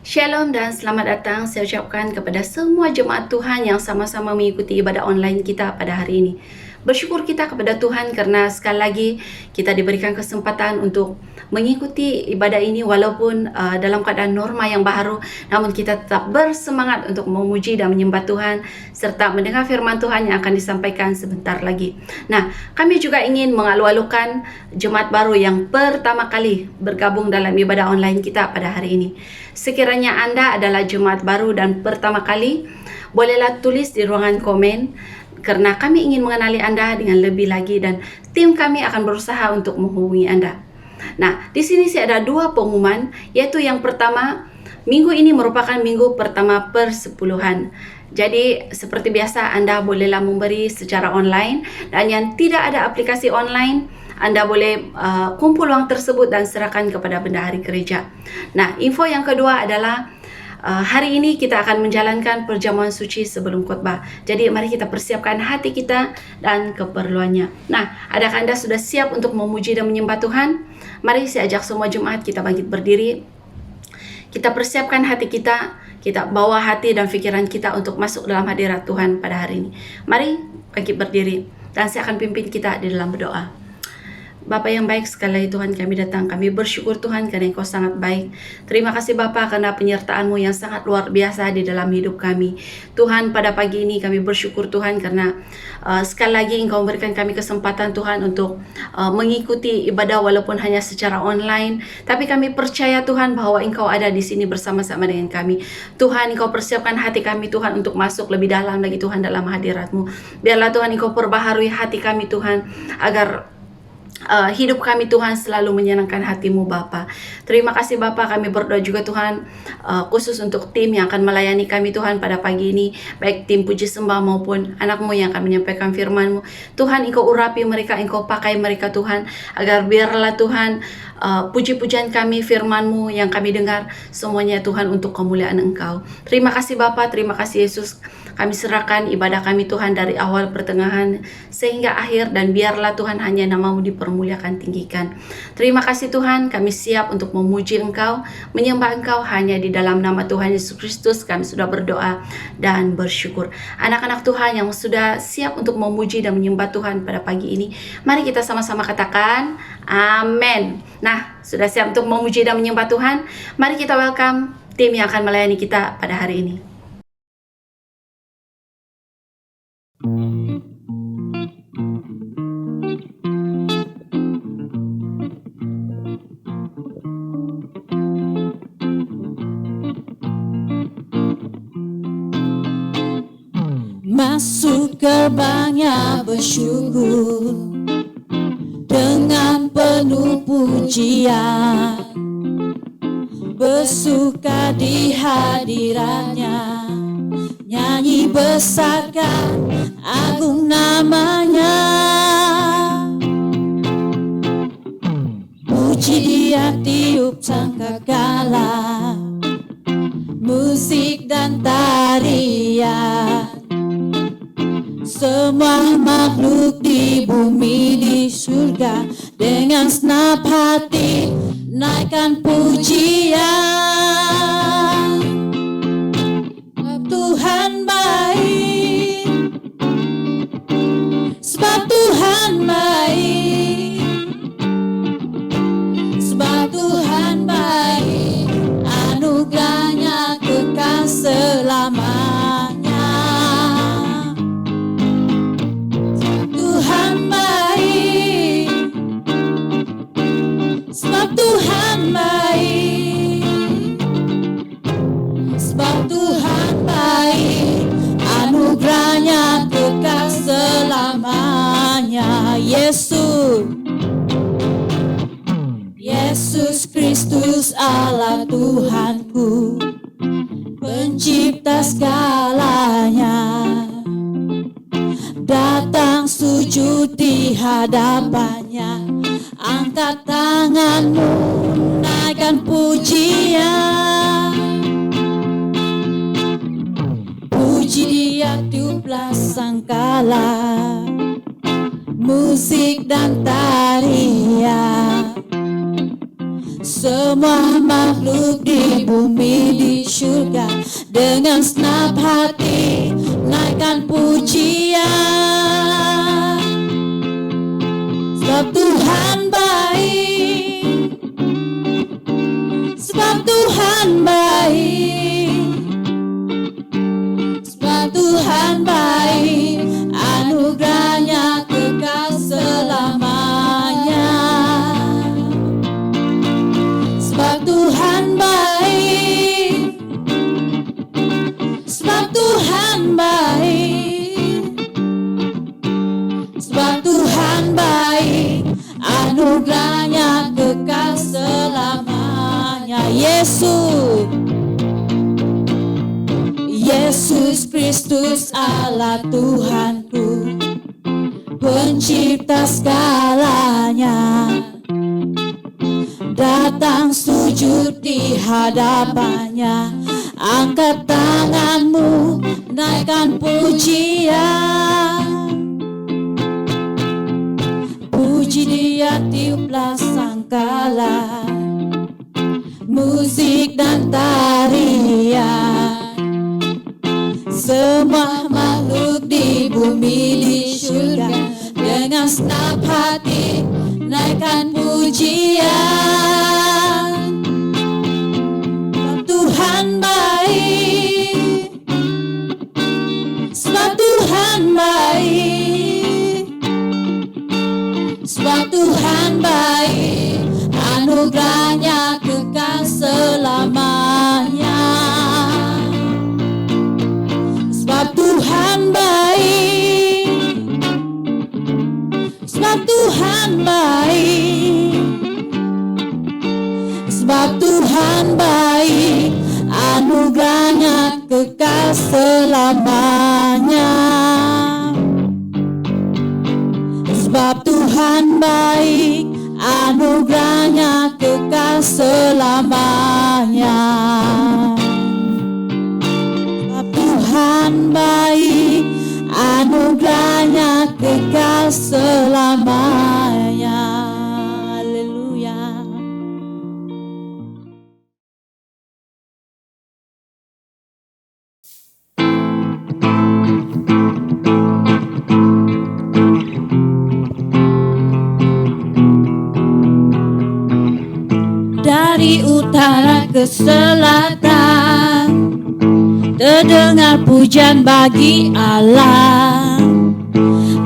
Shalom dan selamat datang saya ucapkan kepada semua jemaat Tuhan yang sama-sama mengikuti ibadah online kita pada hari ini. Bersyukur kita kepada Tuhan karena sekali lagi kita diberikan kesempatan untuk mengikuti ibadah ini walaupun dalam keadaan norma yang baru, namun kita tetap bersemangat untuk memuji dan menyembah Tuhan serta mendengar firman Tuhan yang akan disampaikan sebentar lagi. Nah, kami juga ingin mengalu-alukan jemaat baru yang pertama kali bergabung dalam ibadah online kita pada hari ini. Sekiranya Anda adalah jemaat baru dan pertama kali, bolehlah tulis di ruangan komen karena kami ingin mengenali Anda dengan lebih lagi dan tim kami akan berusaha untuk menghubungi Anda. Nah, di sini sih ada dua pengumuman, yaitu yang pertama, minggu ini merupakan minggu pertama persepuluhan. Jadi seperti biasa Anda bolehlah memberi secara online, dan yang tidak ada aplikasi online, Anda boleh kumpul uang tersebut dan serahkan kepada bendahari gereja. Nah, info yang kedua adalah hari ini kita akan menjalankan perjamuan suci sebelum khotbah. Jadi mari kita persiapkan hati kita dan keperluannya. Nah, adakah Anda sudah siap untuk memuji dan menyembah Tuhan? Mari saya ajak semua jemaat kita bangkit berdiri. Kita persiapkan hati kita, kita bawa hati dan pikiran kita untuk masuk dalam hadirat Tuhan pada hari ini. Mari bangkit berdiri dan saya akan pimpin kita di dalam berdoa. Bapa yang baik, sekali lagi Tuhan kami datang, kami bersyukur Tuhan karena Engkau sangat baik. Terima kasih Bapa karena penyertaan-Mu yang sangat luar biasa di dalam hidup kami. Tuhan, pada pagi ini kami bersyukur Tuhan karena sekali lagi Engkau memberikan kami kesempatan Tuhan untuk mengikuti ibadah walaupun hanya secara online. Tapi kami percaya Tuhan bahwa Engkau ada di sini bersama-sama dengan kami. Tuhan, Engkau persiapkan hati kami Tuhan untuk masuk lebih dalam lagi Tuhan dalam hadirat-Mu. Biarlah Tuhan Engkau perbaharui hati kami Tuhan agar hidup kami Tuhan selalu menyenangkan hati-Mu Bapa. Terima kasih Bapa, kami berdoa juga Tuhan khusus untuk tim yang akan melayani kami Tuhan pada pagi ini, baik tim puji sembah maupun anak-Mu yang akan menyampaikan firman-Mu. Tuhan, Engkau urapi mereka, Engkau pakai mereka Tuhan, agar biarlah Tuhan puji-pujian kami, firman-Mu yang kami dengar, semuanya Tuhan untuk kemuliaan Engkau. Terima kasih Bapa, terima kasih Yesus. Kami serahkan ibadah kami Tuhan dari awal, pertengahan, sehingga akhir, dan biarlah Tuhan hanya nama-Mu dipermuliakan, tinggikan. Terima kasih Tuhan, kami siap untuk memuji Engkau, menyembah Engkau hanya di dalam nama Tuhan Yesus Kristus. Kami sudah berdoa dan bersyukur. Anak-anak Tuhan yang sudah siap untuk memuji dan menyembah Tuhan pada pagi ini, mari kita sama-sama katakan amin. Nah, sudah siap untuk memuji dan menyembah Tuhan? Mari kita welcome tim yang akan melayani kita pada hari ini. Masuk gerbangnya bersyukur dengan penuh pujian, bersuka di hadiratnya, nyanyi besarkan agung namanya. Puji Dia tiup sangkakala, musik dan tarian. Semua makhluk di bumi di surga dengan senap hati naikkan pujian. Tuhan baik, sebab Tuhan baik, sebab Tuhan baik, anugerahnya kekal selamanya. Sebab Tuhan baik, sebab Tuhan baik, anugerahnya kekal selamanya. Yesus Kristus Allah Tuhanku, pencipta segalanya, datang sujud di hadapannya, angkat tanganmu, naikkan pujian. Puji Dia tiuplah sangkala, musik dan tarian. semua makhluk di bumi di surga dengan senap hati naikkan pujian. Sebab Tuhan baik, sebab Tuhan baik, sebab Tuhan baik, anugerahnya kekal selamanya. Sebab Tuhan baik, sebab Tuhan baik, sebab Tuhan baik, anugerahnya kekal selamanya. Yesus Kristus Allah Tuhanku, pencipta segalanya, datang sujud di hadapannya, angkat tanganmu, naikkan pujian. Puji Dia, tiuplah sangkala, musik dan tarian. Semua makhluk di bumi di surga dengan senap hati naikkan pujian. Sebab Tuhan baik, sebab Tuhan baik, sebab Tuhan baik, anugerahnya kekal selamanya. Sebab Tuhan baik, sebab Tuhan baik, sebab Tuhan baik, anugerahnya kekal selamanya. Sebab Tuhan baik, anugerahnya kekal selamanya. Sebab Tuhan baik, anugerahnya kekal selamanya. Haleluya. Dari utara ke selatan terdengar pujian bagi Allah.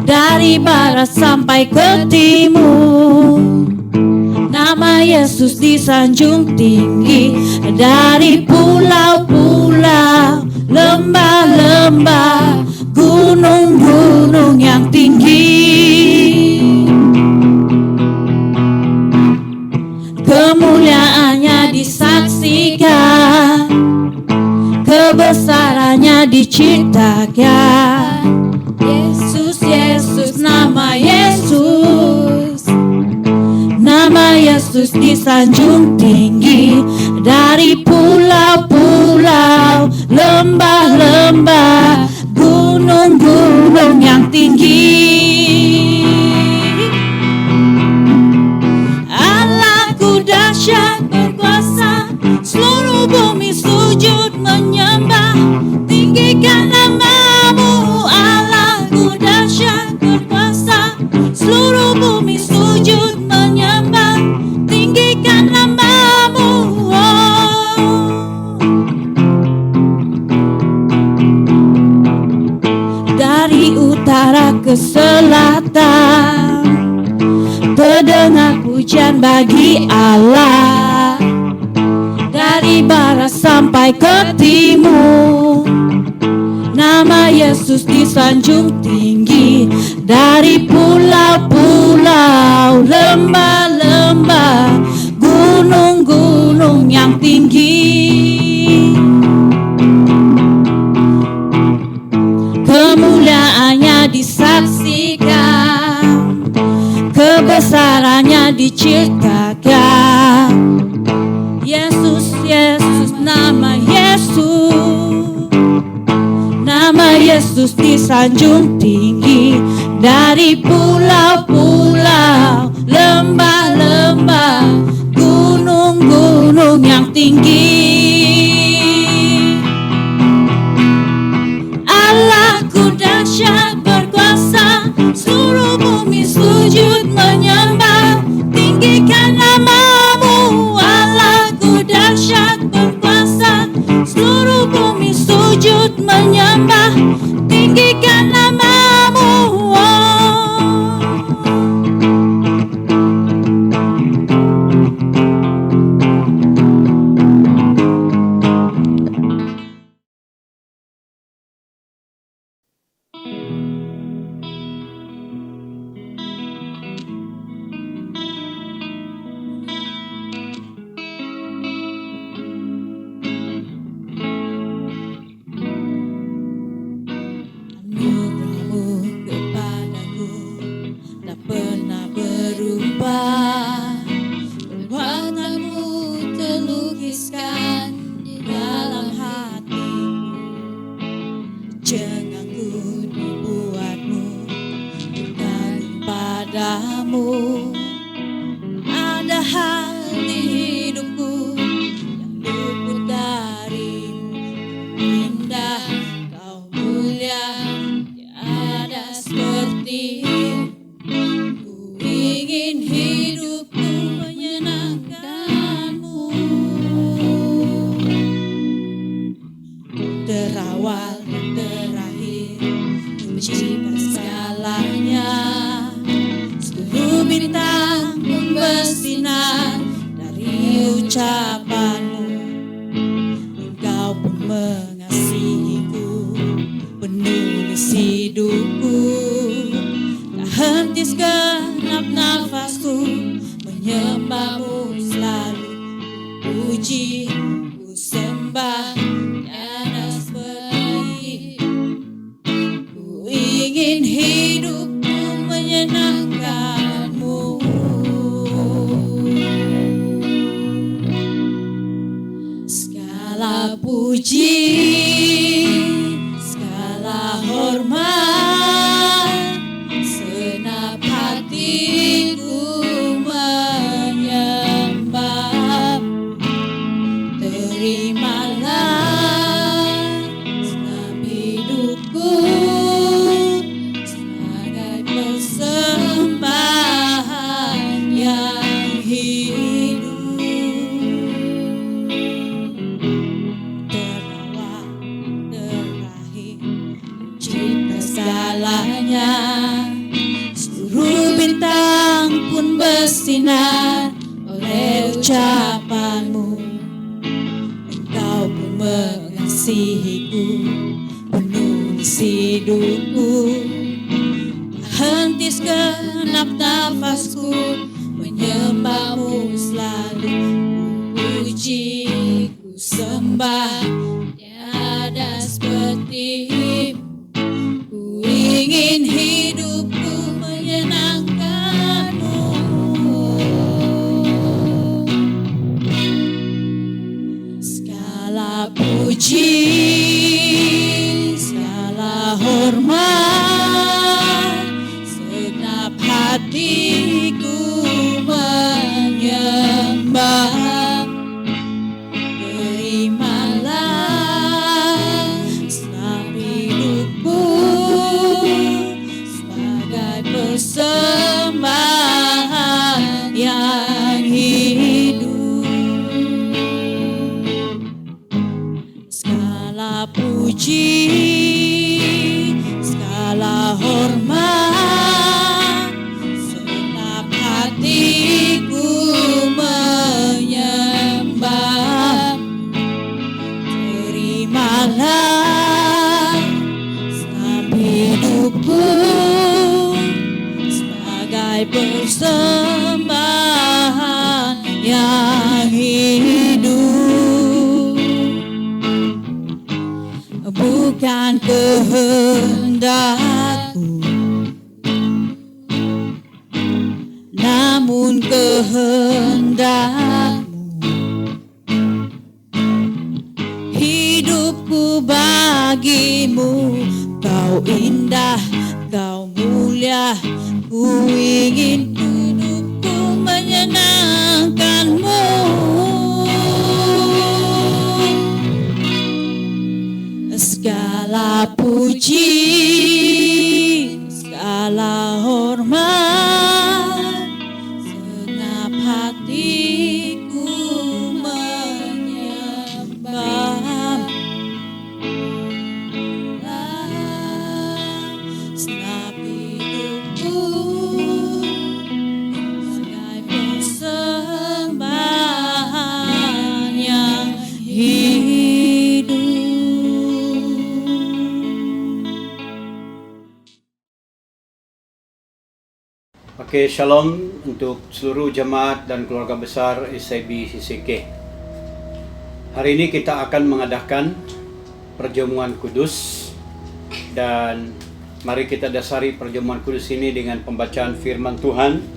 Dari barat sampai ke timur, nama Yesus disanjung tinggi. Dari pulau-pulau, lembah-lembah, gunung-gunung yang tinggi, kemuliaannya disaksikan, kebesarannya diciptakan. Yesus, Yesus, nama Yesus, nama Yesus disanjung tinggi. Dari pulau-pulau, lembah-lembah, gunung-gunung yang tinggi, Allahku dahsyat berkuasa, seluruh bumi sujud menyembah. Tinggikan namamu, Allahku dahsyat berkuasa, seluruh bumi sujud menyembah. Tinggikan namamu, Dari utara ke selatan terdengar pujian bagi Allah. Dari barat sampai ke timur, nama Yesus disanjung tinggi. Dari pulau-pulau, lembah-lembah, gunung-gunung yang tinggi, kemuliaannya disaksikan, kebesarannya diciptakan. Yesus, Yesus, nama Yesus, nama Yesus disanjung tinggi. Dari pulau-pulau, lembah-lembah, gunung-gunung seperti hidupku yang luput darimu. Indah, kau mulia, tiada seperti-Mu. Ku ingin hidupku menyenangkan-Mu. Terawal dan terakhir, mencipta segalanya. Seluruh bintang pun bersinar dari ucapan-Mu. Engkau pun mengasihiku, penulis hidupku. Tak henti segenap nafasku, menyembah-Mu selalu. Puji, ku sembah, tiada seperti. Ku ingin hidupku menyenangkan-Mu. Segala puji, segala hormat, senap hatiku menyembah. Terimalah senap hidupku sebagai persembahan yang hidup. Terawal terakhir, mencipta segalanya. Seluruh bintang pun bersinar oleh ucapan-Mu. Engkau pun mengasihiku, penulis hidupku. Tak henti segenap nafasku, menyembah-Mu selalu. Puji, ku sembah, tiada seperti-Mu. Ku ingin hidupku menyenangkan-Mu. Segala puji, segala hormat, segenap hatiku menyembah. Terimalah senap hidupku sebagai persembahan yang hidup. Segala puji, segala hormat, segenap hatiku menyembah. Terimalah senap hidupku sebagai persembahan yang hidup. Bukan kehendakku, namun kehendak-Mu. Hidupku bagi-Mu, Kau indah, Kau mulia. Ku ingin hidupku menyenangkan-Mu. Segala puji, segala hormat, segenap hatiku menyembah. Senap hidupku sebagai persembahan yang hidup. Oke, shalom untuk seluruh jemaat dan keluarga besar SIB CCK. Hari ini kita akan mengadakan perjamuan kudus, dan mari kita dasari perjamuan kudus ini dengan pembacaan firman Tuhan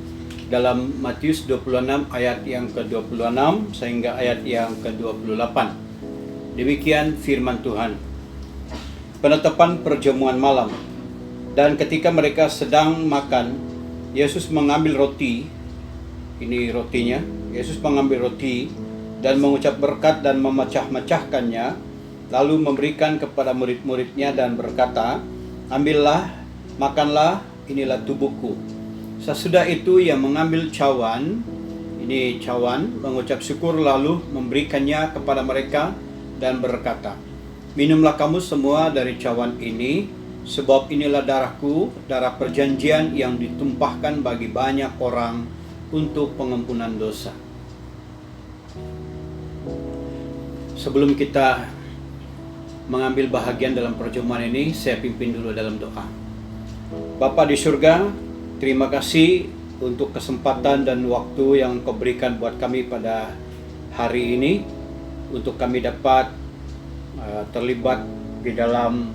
dalam Matius 26 ayat yang ke-26 sehingga ayat yang ke-28. Demikian firman Tuhan. Penetapan perjamuan malam. Dan ketika mereka sedang makan, Yesus mengambil roti, ini rotinya, Yesus mengambil roti dan mengucap berkat dan memecah-mecahkannya, lalu memberikan kepada murid-muridnya dan berkata, "Ambillah, makanlah, inilah tubuhku." Sesudah itu ia mengambil cawan, ini cawan, mengucap syukur lalu memberikannya kepada mereka dan berkata, "Minumlah kamu semua dari cawan ini, sebab inilah darahku, darah perjanjian yang ditumpahkan bagi banyak orang untuk pengampunan dosa." Sebelum kita mengambil bahagian dalam perjamuan ini, saya pimpin dulu dalam doa. Bapa di surga, terima kasih untuk kesempatan dan waktu yang Kau berikan buat kami pada hari ini, untuk kami dapat terlibat di dalam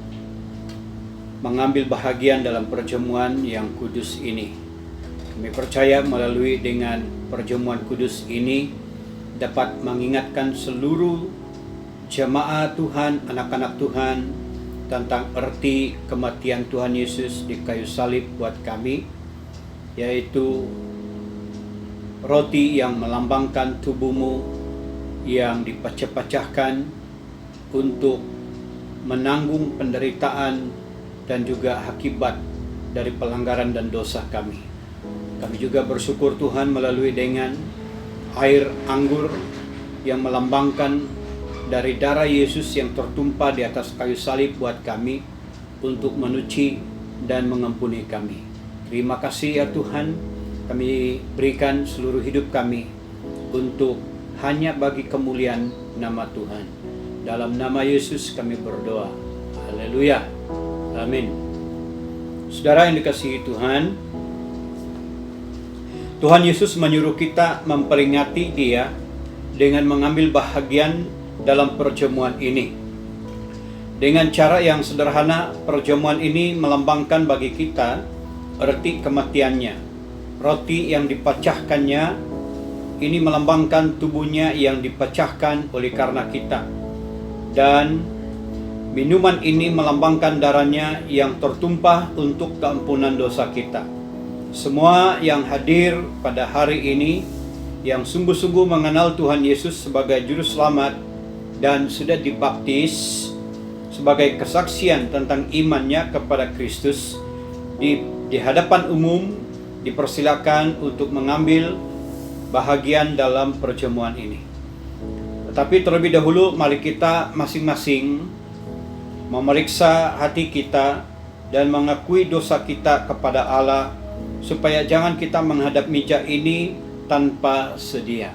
mengambil bahagian dalam perjamuan yang kudus ini. Kami percaya melalui dengan perjamuan kudus ini dapat mengingatkan seluruh jemaat Tuhan, anak-anak Tuhan, tentang arti kematian Tuhan Yesus di kayu salib buat kami, yaitu roti yang melambangkan tubuh-Mu yang dipecah-pecahkan untuk menanggung penderitaan dan juga akibat dari pelanggaran dan dosa kami. Kami juga bersyukur Tuhan melalui dengan air anggur yang melambangkan dari darah Yesus yang tertumpah di atas kayu salib buat kami untuk menyuci dan mengampuni kami. Terima kasih ya Tuhan, kami berikan seluruh hidup kami untuk hanya bagi kemuliaan nama Tuhan. Dalam nama Yesus kami berdoa. Haleluya. Amin. Saudara yang dikasihi Tuhan, Tuhan Yesus menyuruh kita memperingati Dia dengan mengambil bahagian dalam perjamuan ini. Dengan cara yang sederhana, perjamuan ini melambangkan bagi kita arti kematiannya. Roti yang dipecahkannya ini melambangkan tubuhnya yang dipecahkan oleh karena kita. Dan minuman ini melambangkan darahnya yang tertumpah untuk keampunan dosa kita. Semua yang hadir pada hari ini yang sungguh-sungguh mengenal Tuhan Yesus sebagai Juru Selamat dan sudah dibaptis sebagai kesaksian tentang imannya kepada Kristus, di hadapan umum dipersilakan untuk mengambil bahagian dalam perjamuan ini. Tetapi terlebih dahulu mari kita masing-masing memeriksa hati kita dan mengakui dosa kita kepada Allah, supaya jangan kita menghadap meja ini tanpa sedia.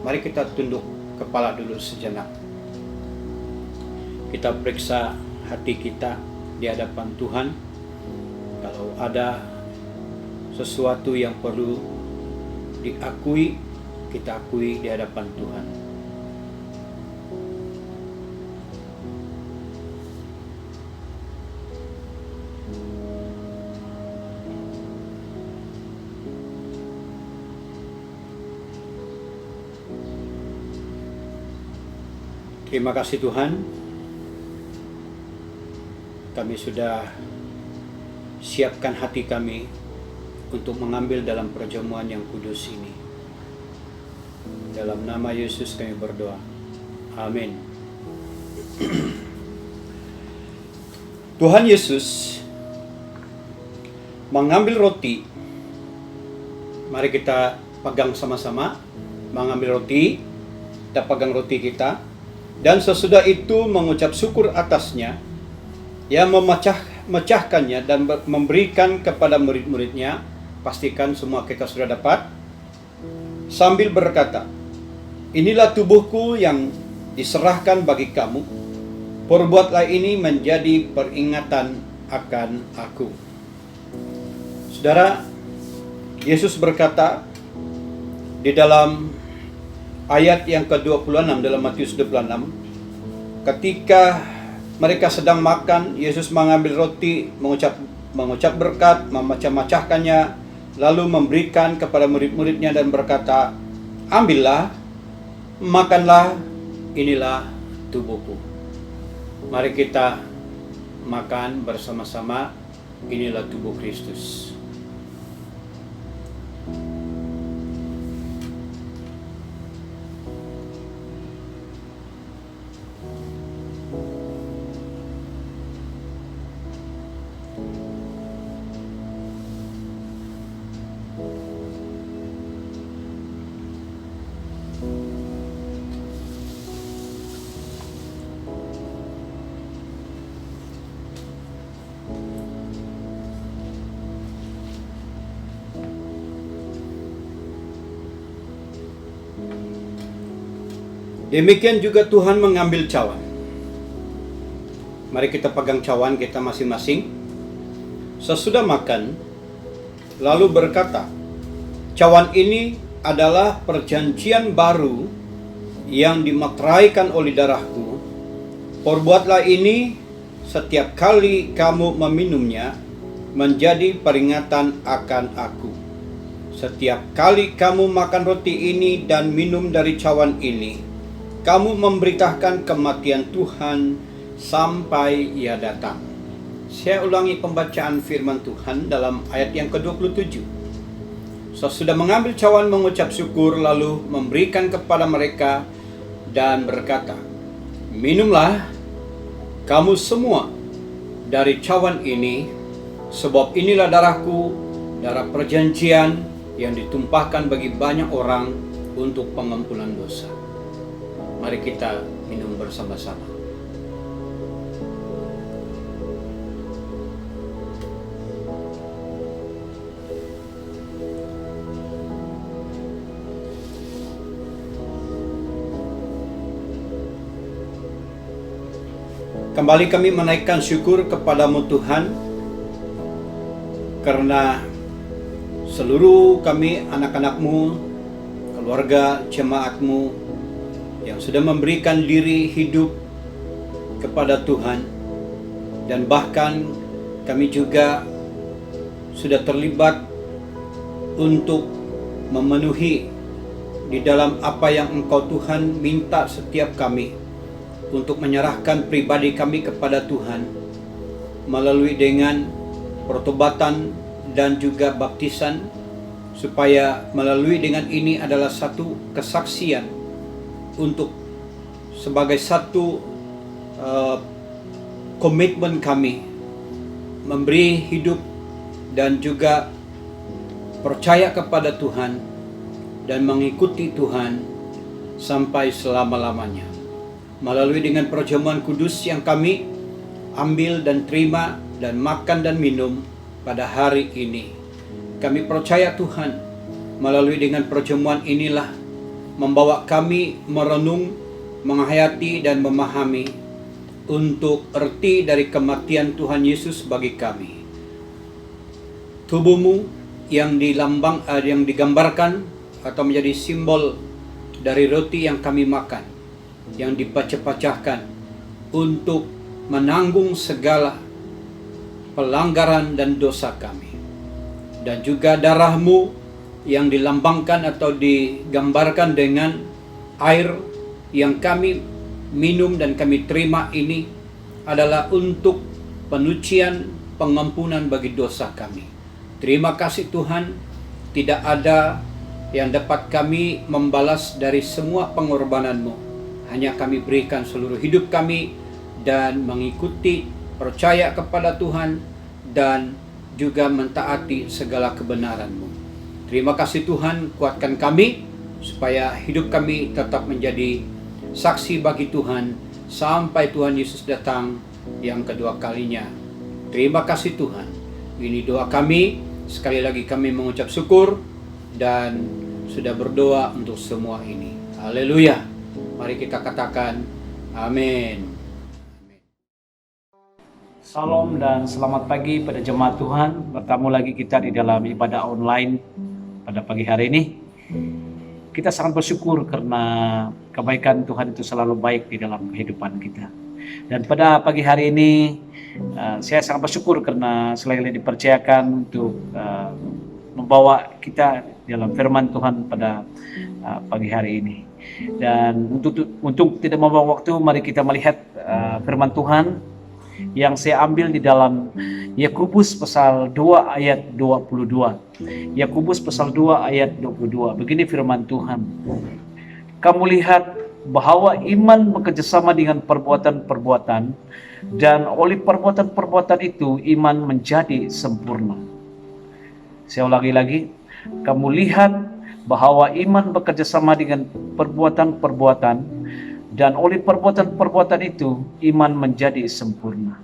Mari kita tunduk kepala dulu sejenak. Kita periksa hati kita di hadapan Tuhan. Kalau ada sesuatu yang perlu diakui, kita akui di hadapan Tuhan. Terima kasih Tuhan, kami sudah siapkan hati kami untuk mengambil dalam perjamuan yang kudus ini. Dalam nama Yesus kami berdoa. Amin. Tuhan Yesus mengambil roti. Mari kita pegang sama-sama. Mengambil roti, kita pegang roti kita. Dan sesudah itu mengucap syukur atasnya, yang memecahkannya dan memberikan kepada murid-muridnya. Pastikan semua kita sudah dapat. Sambil berkata, "Inilah tubuhku yang diserahkan bagi kamu. Perbuatlah ini menjadi peringatan akan aku." Saudara, Yesus berkata di dalam ayat yang ke-26 dalam Matius 26, ketika mereka sedang makan, Yesus mengambil roti, mengucap berkat, memecah-mecahkannya, lalu memberikan kepada murid-muridnya dan berkata, "Ambillah, makanlah, inilah tubuhku." Mari kita makan bersama-sama, inilah tubuh Kristus. Demikian juga Tuhan mengambil cawan. Mari kita pegang cawan kita masing-masing. Sesudah makan, lalu berkata, cawan ini adalah perjanjian baru yang dimeteraikan oleh darahku. Perbuatlah ini setiap kali kamu meminumnya, menjadi peringatan akan aku. Setiap kali kamu makan roti ini dan minum dari cawan ini, kamu memberitakan kematian Tuhan sampai Ia datang. Saya ulangi pembacaan firman Tuhan dalam ayat yang ke-27. Sesudah mengambil cawan mengucap syukur, lalu memberikan kepada mereka dan berkata, minumlah kamu semua dari cawan ini, sebab inilah darahku, darah perjanjian yang ditumpahkan bagi banyak orang untuk pengampunan dosa. Mari kita minum bersama-sama. Kembali kami menaikkan syukur kepadamu Tuhan, karena seluruh kami anak-anakmu, keluarga jemaatmu yang sudah memberikan diri hidup kepada Tuhan, dan bahkan kami juga sudah terlibat untuk memenuhi di dalam apa yang Engkau Tuhan minta setiap kami, untuk menyerahkan pribadi kami kepada Tuhan melalui dengan pertobatan dan juga baptisan, supaya melalui dengan ini adalah satu kesaksian untuk sebagai satu komitmen kami memberi hidup dan juga percaya kepada Tuhan dan mengikuti Tuhan sampai selama-lamanya. Melalui dengan perjamuan kudus yang kami ambil dan terima dan makan dan minum pada hari ini, kami percaya Tuhan, melalui dengan perjamuan inilah membawa kami merenung, menghayati dan memahami untuk erti dari kematian Tuhan Yesus bagi kami. Tubuhmu yang yang digambarkan atau menjadi simbol dari roti yang kami makan, yang dipecah-pecahkan untuk menanggung segala pelanggaran dan dosa kami. Dan juga darahmu yang dilambangkan atau digambarkan dengan air yang kami minum dan kami terima ini adalah untuk penyucian, pengampunan bagi dosa kami. Terima kasih Tuhan, tidak ada yang dapat kami membalas dari semua pengorbanan-Mu. Hanya kami berikan seluruh hidup kami dan mengikuti, percaya kepada Tuhan dan juga mentaati segala kebenaran-Mu. Terima kasih Tuhan, kuatkan kami supaya hidup kami tetap menjadi saksi bagi Tuhan sampai Tuhan Yesus datang yang kedua kalinya. Terima kasih Tuhan. Ini doa kami. Sekali lagi kami mengucap syukur dan sudah berdoa untuk semua ini. Haleluya. Mari kita katakan amin. Salam dan selamat pagi pada jemaat Tuhan. Bertemu lagi kita di dalam ibadah online pada pagi hari ini. Kita sangat bersyukur karena kebaikan Tuhan itu selalu baik di dalam kehidupan kita. Dan pada pagi hari ini saya sangat bersyukur karena selalu dipercayakan untuk membawa kita dalam firman Tuhan pada pagi hari ini. Dan untuk tidak membuang waktu, mari kita melihat firman Tuhan yang saya ambil di dalam Yakobus pasal 2 ayat 22. Yakobus pasal 2 ayat 22. Begini firman Tuhan. Kamu lihat bahwa iman bekerjasama dengan perbuatan-perbuatan, dan oleh perbuatan-perbuatan itu iman menjadi sempurna. Saya ulangi lagi. Kamu lihat bahwa iman bekerjasama dengan perbuatan-perbuatan, dan oleh perbuatan-perbuatan itu iman menjadi sempurna.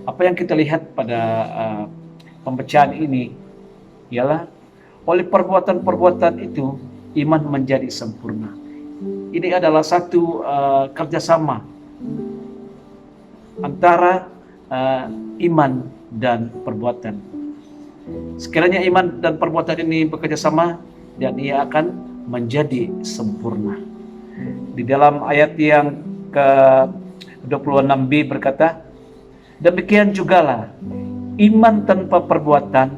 Apa yang kita lihat pada pembacaan ini ialah oleh perbuatan-perbuatan itu iman menjadi sempurna. ini adalah satu kerjasama antara iman dan perbuatan. Sekiranya iman dan perbuatan ini bekerja sama, dan ia akan menjadi sempurna. Di dalam ayat yang ke-26b berkata, demikian jugalah iman tanpa perbuatan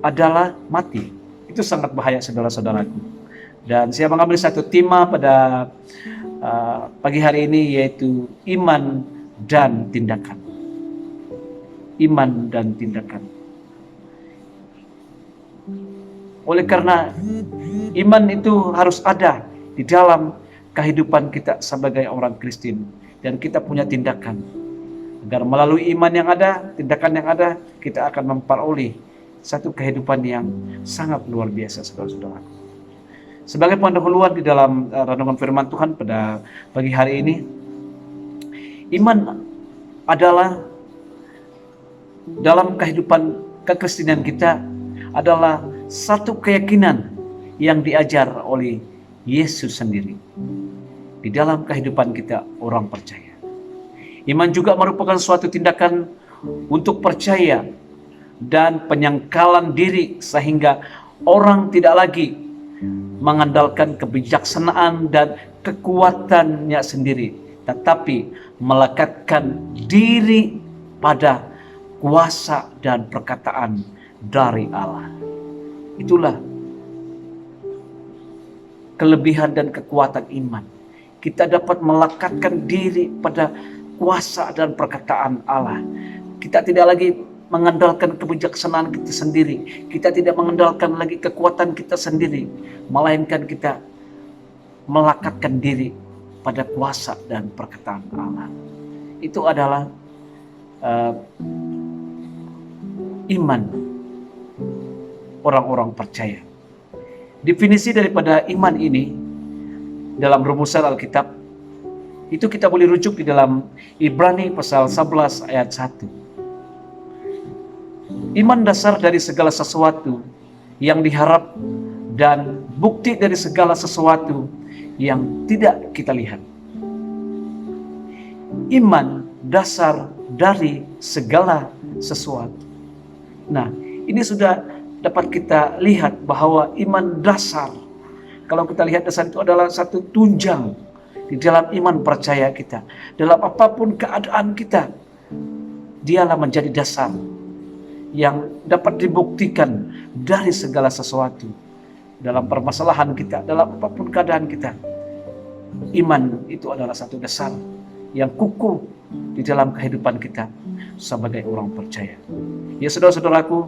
adalah mati. Itu sangat bahaya, saudara-saudaraku. Dan saya mengambil satu tema pada pagi hari ini, yaitu iman dan tindakan. Iman dan tindakan. Oleh karena iman itu harus ada di dalam kehidupan kita sebagai orang Kristen, dan kita punya tindakan. Agar melalui iman yang ada, tindakan yang ada, kita akan memperoleh satu kehidupan yang sangat luar biasa, saudara-saudara. Sebagai pendahuluan di dalam renungan firman Tuhan pada pagi hari ini, iman adalah dalam kehidupan kekristenan kita adalah satu keyakinan yang diajar oleh Yesus sendiri di dalam kehidupan kita orang percaya. Iman juga merupakan suatu tindakan untuk percaya dan penyangkalan diri, sehingga orang tidak lagi mengandalkan kebijaksanaan dan kekuatannya sendiri, tetapi melekatkan diri pada kuasa dan perkataan dari Allah. Itulah kelebihan dan kekuatan iman. Kita dapat melekatkan diri pada kuasa dan perkataan Allah. Kita tidak lagi mengandalkan kebijaksanaan kita sendiri. Kita tidak mengandalkan lagi kekuatan kita sendiri, melainkan kita melekatkan diri pada kuasa dan perkataan Allah. Itu adalah iman orang-orang percaya. Definisi daripada iman ini dalam rumusan Alkitab itu kita boleh rujuk di dalam Ibrani pasal 11 ayat 1. Iman dasar dari segala sesuatu yang diharap dan bukti dari segala sesuatu yang tidak kita lihat. Iman dasar dari segala sesuatu. Nah, ini sudah dapat kita lihat bahwa iman dasar, kalau kita lihat dasar itu adalah satu tunjang di dalam iman percaya kita. Dalam apapun keadaan kita, dialah menjadi dasar yang dapat dibuktikan dari segala sesuatu. Dalam permasalahan kita, dalam apapun keadaan kita, iman itu adalah satu dasar yang kukuh di dalam kehidupan kita sebagai orang percaya. Ya, saudara-saudaraku,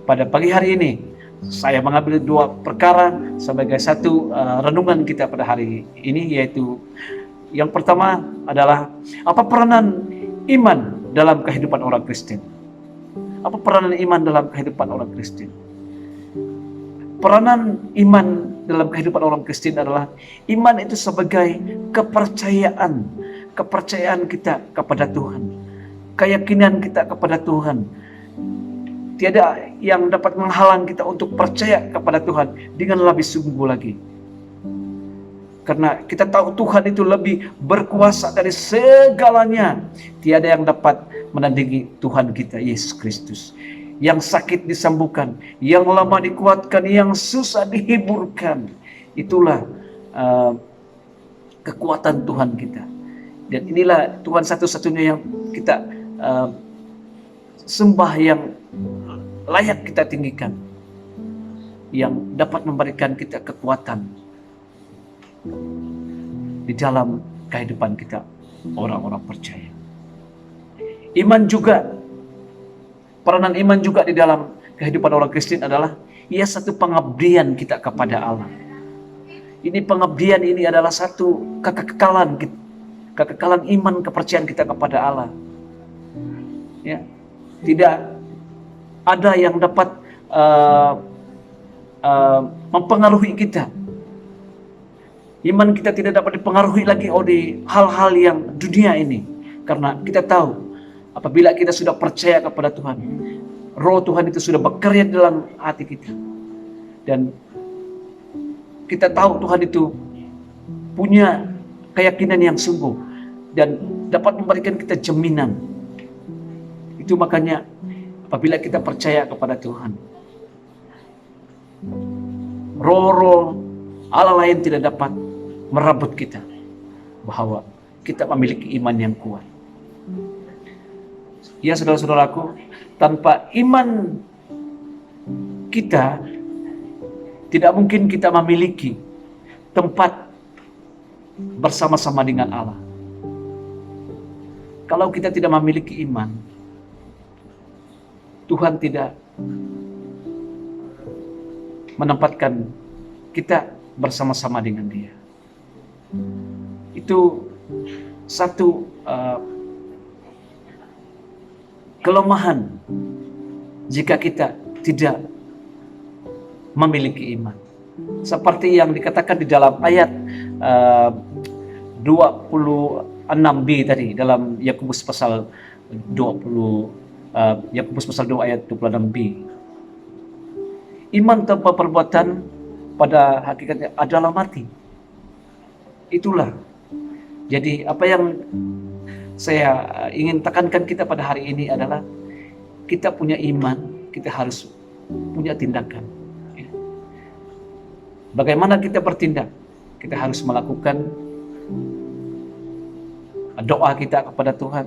pada pagi hari ini saya mengambil dua perkara sebagai satu renungan kita pada hari ini, yaitu yang pertama adalah apa peranan iman dalam kehidupan orang Kristen. Apa peranan iman dalam kehidupan orang Kristen? Peranan iman dalam kehidupan orang Kristen adalah iman itu sebagai kepercayaan kita kepada Tuhan, keyakinan kita kepada Tuhan. Tiada yang dapat menghalang kita untuk percaya kepada Tuhan dengan lebih sungguh lagi. Karena kita tahu Tuhan itu lebih berkuasa dari segalanya. Tiada yang dapat menandingi Tuhan kita Yesus Kristus. Yang sakit disembuhkan, yang lemah dikuatkan, yang susah dihiburkan. Itulah kekuatan Tuhan kita. Dan inilah Tuhan satu-satunya yang kita sembah, yang layak kita tinggikan, yang dapat memberikan kita kekuatan di dalam kehidupan kita orang-orang percaya. Iman juga, peranan iman juga di dalam kehidupan orang Kristen adalah ia satu pengabdian kita kepada Allah. Ini pengabdian ini adalah satu kekekalan kita, kekekalan iman kepercayaan kita kepada Allah. Ya, tidak ada yang dapat mempengaruhi kita. Iman kita tidak dapat dipengaruhi lagi oleh hal-hal yang dunia ini. Karena kita tahu, apabila kita sudah percaya kepada Tuhan, Roh Tuhan itu sudah bekerja dalam hati kita. Dan kita tahu Tuhan itu punya keyakinan yang sungguh dan dapat memberikan kita jaminan. Itu makanya apabila kita percaya kepada Tuhan, roh-roh Allah lain tidak dapat merabut kita, bahwa kita memiliki iman yang kuat. Ya saudara-saudaraku, tanpa iman kita tidak mungkin kita memiliki tempat bersama-sama dengan Allah. Kalau kita tidak memiliki iman, Tuhan tidak menempatkan kita bersama-sama dengan Dia. Itu satu kelemahan jika kita tidak memiliki iman. Seperti yang dikatakan di dalam ayat 26b tadi, dalam Yakobus pasal 2 ayat 26b. Iman tanpa perbuatan pada hakikatnya adalah mati. Itulah. Jadi apa yang saya ingin tekankan kita pada hari ini adalah kita punya iman, kita harus punya tindakan. Bagaimana kita bertindak? Kita harus melakukan doa kita kepada Tuhan.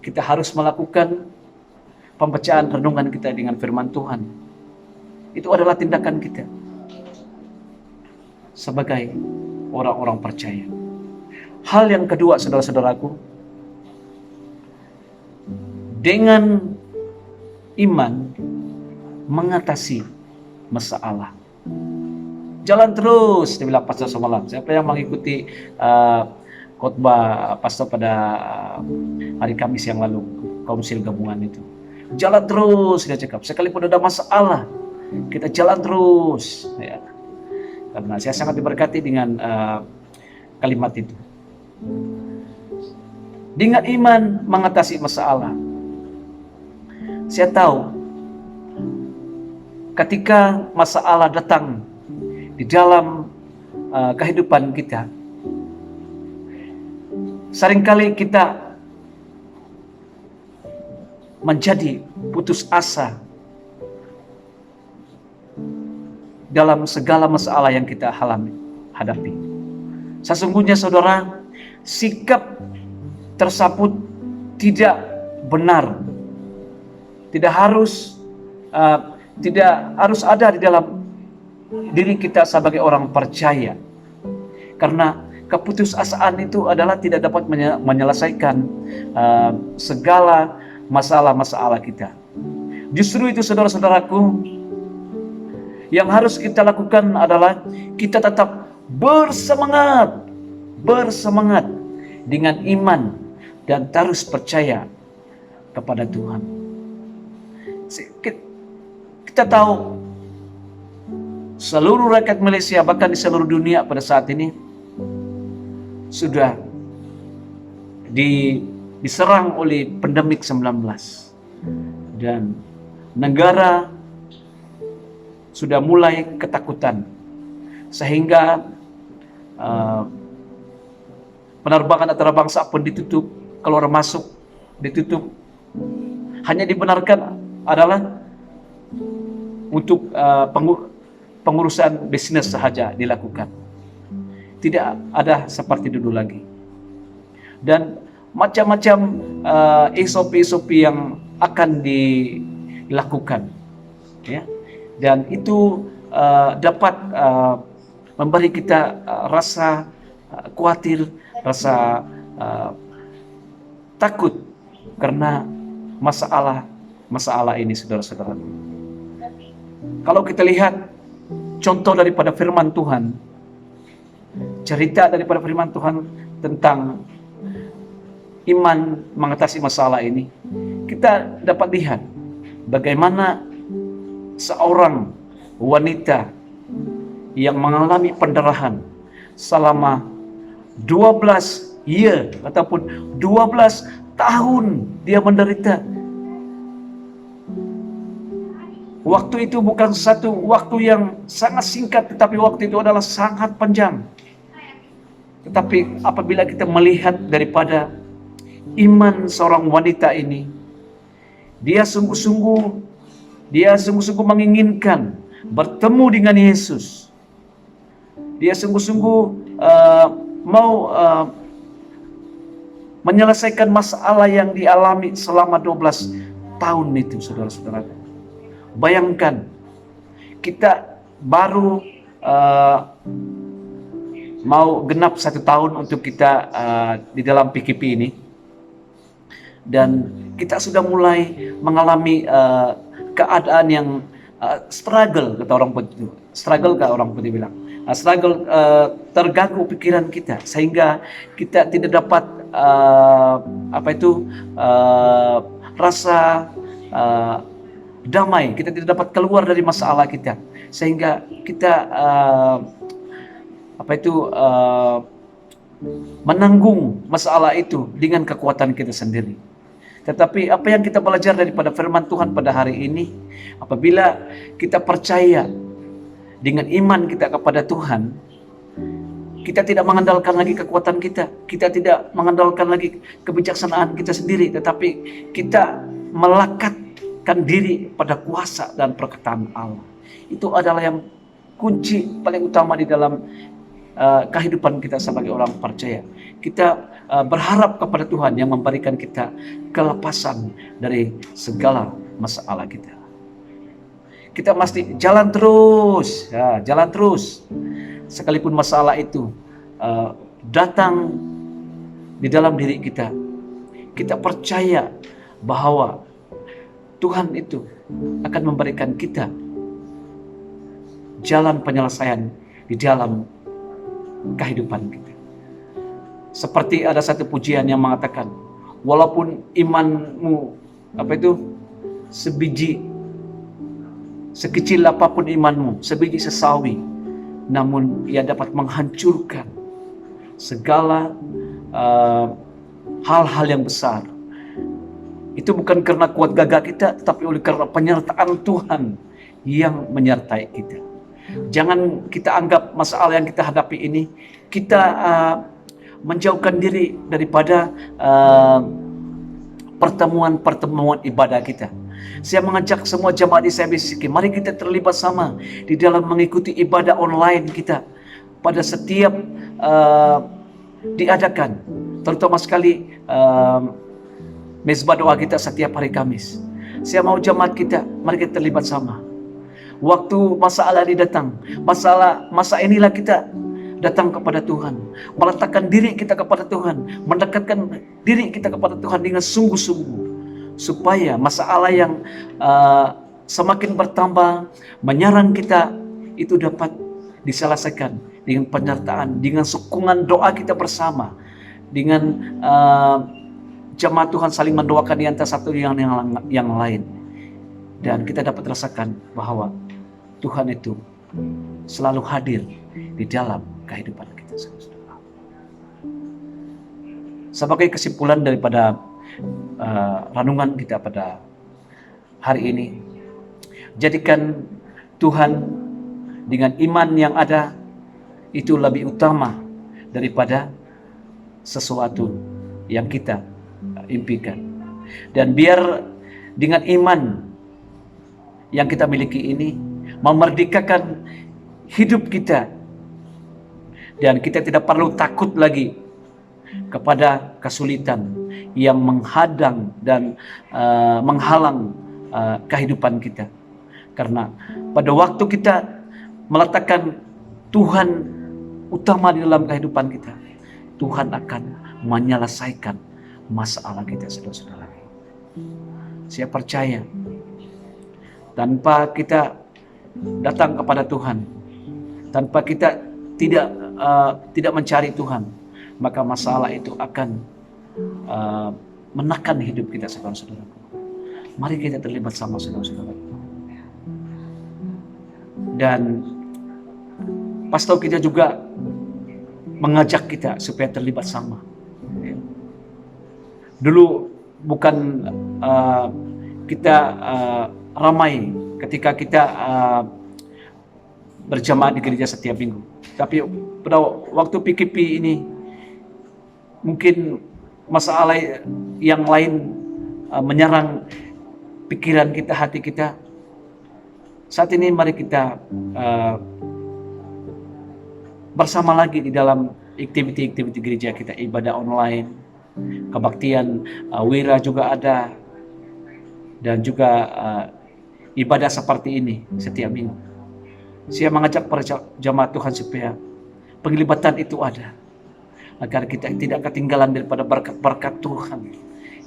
Kita harus melakukan pembacaan renungan kita dengan firman Tuhan. Itu adalah tindakan kita sebagai orang-orang percaya. Hal yang kedua, saudara-saudaraku, dengan iman mengatasi masalah. Jalan terus, dibilang pastor semalam. Siapa yang mengikuti khotbah pastor pada hari Kamis yang lalu, Konsil Gabungan itu. Jalan terus, dia cakap. Sekalipun ada masalah, kita jalan terus. Ya. Karena saya sangat diberkati dengan kalimat itu. Dengan iman mengatasi masalah. Saya tahu ketika masalah datang di dalam kehidupan kita, seringkali kita menjadi putus asa dalam segala masalah yang kita hadapi. Sesungguhnya saudara, sikap tersebut tidak benar, tidak harus ada di dalam diri kita sebagai orang percaya. Karena keputusasaan itu adalah tidak dapat menyelesaikan segala masalah-masalah kita. Justru itu saudara-saudaraku, yang harus kita lakukan adalah kita tetap bersemangat dengan iman dan terus percaya kepada Tuhan. Kita tahu seluruh rakyat Malaysia, bahkan di seluruh dunia pada saat ini sudah diserang oleh pandemik 19 dan negara sudah mulai ketakutan sehingga penerbangan antarabangsa pun ditutup, keluar masuk ditutup. Hanya dibenarkan adalah untuk pengurusan bisnis sahaja dilakukan. Tidak ada seperti dulu lagi. Dan macam-macam SOP yang akan dilakukan, ya. Dan itu dapat memberi kita rasa khawatir, rasa takut karena masalah ini, saudara-saudara. Kalau kita lihat contoh daripada firman Tuhan, cerita daripada firman Tuhan tentang iman mengatasi masalah ini, kita dapat lihat bagaimana seorang wanita yang mengalami pendarahan selama 12 year ataupun 12 tahun dia menderita. Waktu itu bukan satu waktu yang sangat singkat, tetapi waktu itu adalah sangat panjang. Tetapi apabila kita melihat daripada iman seorang wanita ini, dia sungguh-sungguh menginginkan bertemu dengan Yesus. Dia sungguh-sungguh mau menyelesaikan masalah yang dialami selama 12 tahun itu, saudara-saudara. Bayangkan, kita baru mau genap 1 tahun untuk kita di dalam PKP ini, dan kita sudah mulai mengalami keadaan yang struggle, kata orang putih. Struggle, kata orang putih bilang. Struggle, terganggu pikiran kita sehingga kita tidak dapat rasa damai. Kita tidak dapat keluar dari masalah kita, sehingga kita menanggung masalah itu dengan kekuatan kita sendiri. Tetapi apa yang kita belajar daripada firman Tuhan pada hari ini, apabila kita percaya dengan iman kita kepada Tuhan, kita tidak mengandalkan lagi kekuatan kita, kita tidak mengandalkan lagi kebijaksanaan kita sendiri, tetapi kita melekatkan diri pada kuasa dan perkataan Allah. Itu adalah yang kunci paling utama di dalam kehidupan kita sebagai orang percaya. Kita berharap kepada Tuhan yang memberikan kita kelepasan dari segala masalah kita. Kita mesti jalan terus, jalan terus. Sekalipun masalah itu datang di dalam diri kita, kita percaya bahwa Tuhan itu akan memberikan kita jalan penyelesaian di dalam kehidupan kita. Seperti ada satu pujian yang mengatakan, walaupun imanmu sekecil apapun imanmu, sebiji sesawi, namun ia dapat menghancurkan segala hal-hal yang besar. Itu bukan karena kuat gagah kita, tetapi oleh karena penyertaan Tuhan yang menyertai kita. Jangan kita anggap masalah yang kita hadapi ini, kita menjauhkan diri daripada pertemuan-pertemuan ibadah kita. Saya mengajak semua jemaat di SIBCK, mari kita terlibat sama di dalam mengikuti ibadah online kita pada setiap diadakan, terutama sekali mezbah doa kita setiap hari Kamis. Saya mau jemaat kita, mari kita terlibat sama. Waktu masalah ini datang, masa inilah kita datang kepada Tuhan, meletakkan diri kita kepada Tuhan, mendekatkan diri kita kepada Tuhan dengan sungguh-sungguh, supaya masalah yang semakin bertambah menyerang kita itu dapat diselesaikan dengan penyertaan, dengan sokongan doa kita bersama, dengan jemaat Tuhan saling mendoakan di antara satu yang lain, dan kita dapat rasakan bahwa Tuhan itu selalu hadir di dalam kehidupan kita. Sebagai kesimpulan daripada renungan kita pada hari ini, jadikan Tuhan dengan iman yang ada itu lebih utama daripada sesuatu yang kita impikan. Dan biar dengan iman yang kita miliki ini memerdekakan hidup kita, dan kita tidak perlu takut lagi kepada kesulitan yang menghadang dan menghalang kehidupan kita. Karena pada waktu kita meletakkan Tuhan utama di dalam kehidupan kita, Tuhan akan menyelesaikan masalah kita, saudara-saudara. Saya percaya tanpa kita datang kepada Tuhan, tanpa kita tidak mencari Tuhan, maka masalah itu akan menekan hidup kita, saudara-saudara. Mari kita terlibat sama, saudara-saudara. Dan pastor kita juga mengajak kita supaya terlibat sama. Dulu bukan kita ramai ketika kita berjamaah di gereja setiap minggu. Tapi pada waktu PKP ini mungkin masalah yang lain menyerang pikiran kita, hati kita. Saat ini mari kita bersama lagi di dalam aktiviti-aktiviti gereja kita, ibadah online, kebaktian wira juga ada, dan juga ibadah seperti ini setiap minggu. Saya mengajak para jamaat Tuhan supaya penglibatan itu ada, agar kita tidak ketinggalan daripada berkat-berkat Tuhan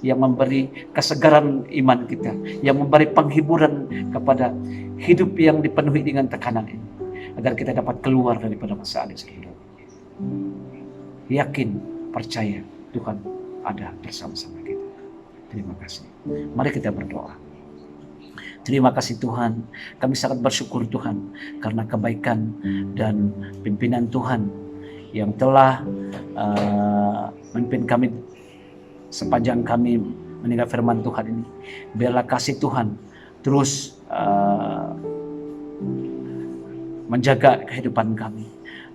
yang memberi kesegaran iman kita, yang memberi penghiburan kepada hidup yang dipenuhi dengan tekanan ini, agar kita dapat keluar daripada masalah ini. Yakin, percaya Tuhan ada bersama-sama kita. Terima kasih. Mari kita berdoa. Terima kasih Tuhan, kami sangat bersyukur Tuhan karena kebaikan dan pimpinan Tuhan yang telah memimpin kami sepanjang kami mendengar firman Tuhan ini. Biarlah kasih Tuhan terus menjaga kehidupan kami,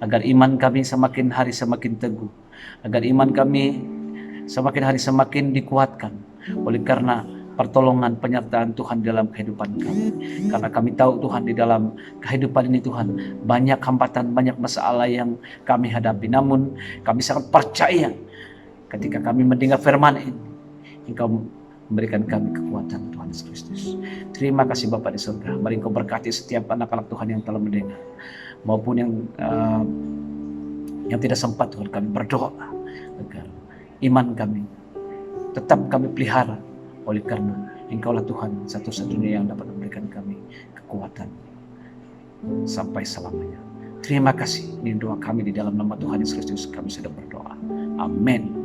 agar iman kami semakin hari semakin teguh, agar iman kami semakin hari semakin dikuatkan oleh karena pertolongan penyertaan Tuhan dalam kehidupan kami. Karena kami tahu Tuhan di dalam kehidupan ini Tuhan banyak hambatan, banyak masalah yang kami hadapi. Namun kami sangat percaya ketika kami mendengar firman ini, Engkau memberikan kami kekuatan Tuhan Yesus Kristus. Terima kasih Bapa di surga. Mari Engkau berkati setiap anak-anak Tuhan yang telah mendengar, maupun yang tidak sempat Tuhan, kami berdoa agar iman kami tetap kami pelihara, oleh karena Engkaulah Tuhan satu-satunya yang dapat memberikan kami kekuatan sampai selamanya. Terima kasih. Ini doa kami di dalam nama Tuhan Yesus Kristus kami sudah berdoa. Amin.